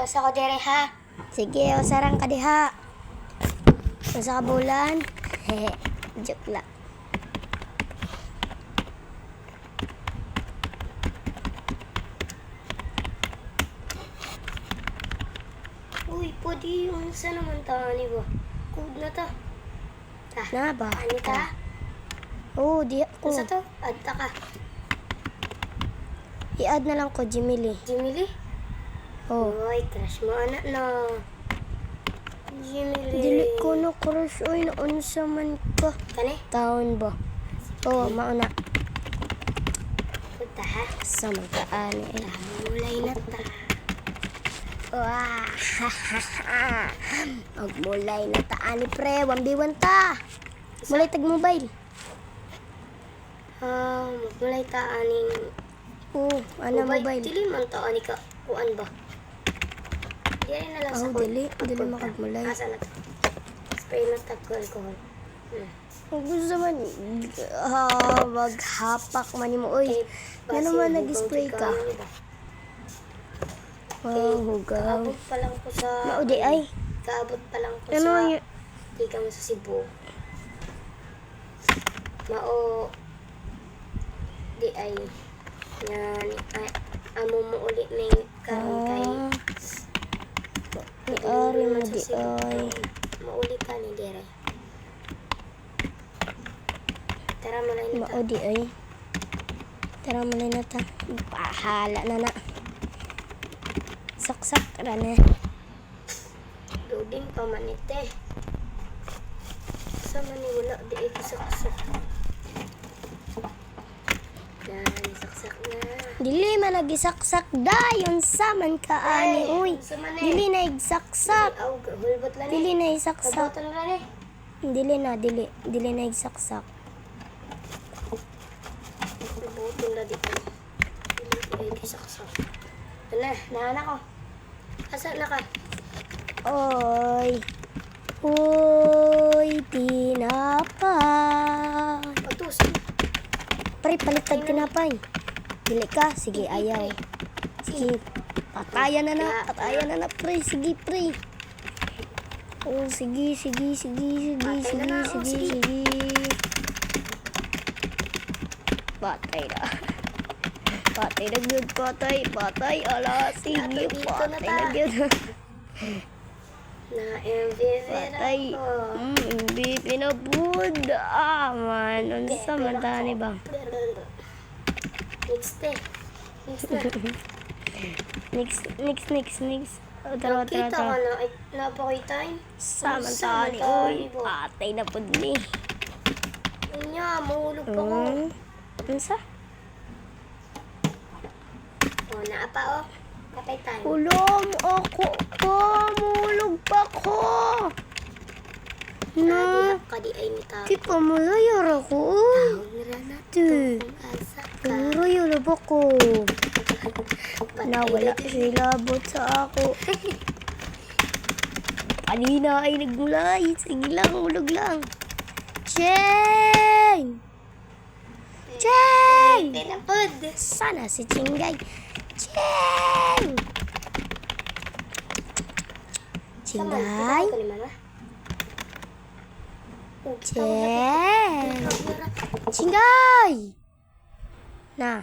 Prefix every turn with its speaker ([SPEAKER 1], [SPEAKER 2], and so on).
[SPEAKER 1] Usa ko dire ha.
[SPEAKER 2] Sige, sarang ka diha. Usa ka bulan. Hehe, joke lang.
[SPEAKER 1] Uy, pwede yung sa naman tani ba? Code na ta.
[SPEAKER 2] Na ba?
[SPEAKER 1] Ani ta?
[SPEAKER 2] Oo, di ako.
[SPEAKER 1] Unsa to? Adta ka.
[SPEAKER 2] I-add na lang ko, Jimily.
[SPEAKER 1] Jimily?
[SPEAKER 2] Oh.
[SPEAKER 1] Uy, crush mo anak na. Jimily.
[SPEAKER 2] Dili ko na crush. Uy, naunsa man ka.
[SPEAKER 1] Kani?
[SPEAKER 2] Taon ba? Oo, mauna.
[SPEAKER 1] Punta ha.
[SPEAKER 2] Sa magkaan eh.
[SPEAKER 1] Mulay na ta.
[SPEAKER 2] Wah, magmulay na taani pre, 1v1 ta. Mulay tag mobile.
[SPEAKER 1] Mulay ta aning
[SPEAKER 2] Mobile.
[SPEAKER 1] Dili man ta ani ka kuan ba? Dili na lang sa
[SPEAKER 2] Dili makagmulay.
[SPEAKER 1] Asa na ta? Spray na ta ko alcohol.
[SPEAKER 2] Kung gusto man, maghapak man mo. Uy, yan naman nag-spray ka. Wow, hugaw.
[SPEAKER 1] Kaabot pa lang ko sa...
[SPEAKER 2] Maudi ay.
[SPEAKER 1] Kaabot pa lang ko
[SPEAKER 2] Ano
[SPEAKER 1] sa...
[SPEAKER 2] yun?
[SPEAKER 1] Di ka mo sa Cebu. Mao... Di ay... Yan... Ay, amo mo ulit na yung karon kay...
[SPEAKER 2] Ari mo di ay.
[SPEAKER 1] Mauli ka ni Dere. Tara mo lang na ta.
[SPEAKER 2] Maudi ay. Tara mo na ta. Pahala na na. Saksak ra na.
[SPEAKER 1] Loading pa man ite. Sa man ni wala di ay saksak. Yan, saksak na.
[SPEAKER 2] Dili man nagisaksak dayon sa man kaani. Uy, dili na igsaksak.
[SPEAKER 1] Aw, hulbot lang
[SPEAKER 2] Dili na isaksak.
[SPEAKER 1] Kabotan lang
[SPEAKER 2] Dili na igsaksak.
[SPEAKER 1] Kabotan lang dito. Dili ay saksak. Ala, nahana ko. Asa na ka?
[SPEAKER 2] Oy. Uy, tinapay.
[SPEAKER 1] Patus.
[SPEAKER 2] Pre, palitag tinapay. Dili ka, sige, ayaw. Sige, patayan na na, pre. Sige, pre. Oh, sige. Patay na. Patay na good, patay. Ala, sige, patay na good.
[SPEAKER 1] Na MVP
[SPEAKER 2] Patay.
[SPEAKER 1] ako.
[SPEAKER 2] MVP na food. Man. Unsa man tani ba? Next. Tara.
[SPEAKER 1] Kita ka na, napakita
[SPEAKER 2] Sama tani. Uy, patay na pud ni.
[SPEAKER 1] Nya, mahulog pa ko.
[SPEAKER 2] Unsa?
[SPEAKER 1] O, naapa o. Kapay tayo.
[SPEAKER 2] Ulom ako ko. Mulog pa ko. Na.
[SPEAKER 1] Kadi ay nita.
[SPEAKER 2] Di pa malayar ako.
[SPEAKER 1] Nira na
[SPEAKER 2] Di.
[SPEAKER 1] kung asa ka.
[SPEAKER 2] Puro yun ba ko? Nawala sila labot sa ako. Kanina ay nagmulay. Sige lang, ulog lang. Cheng!
[SPEAKER 1] Tinapod.
[SPEAKER 2] Sana si Chingay. Cheng! Chingay? Cheng! Chingay! Na.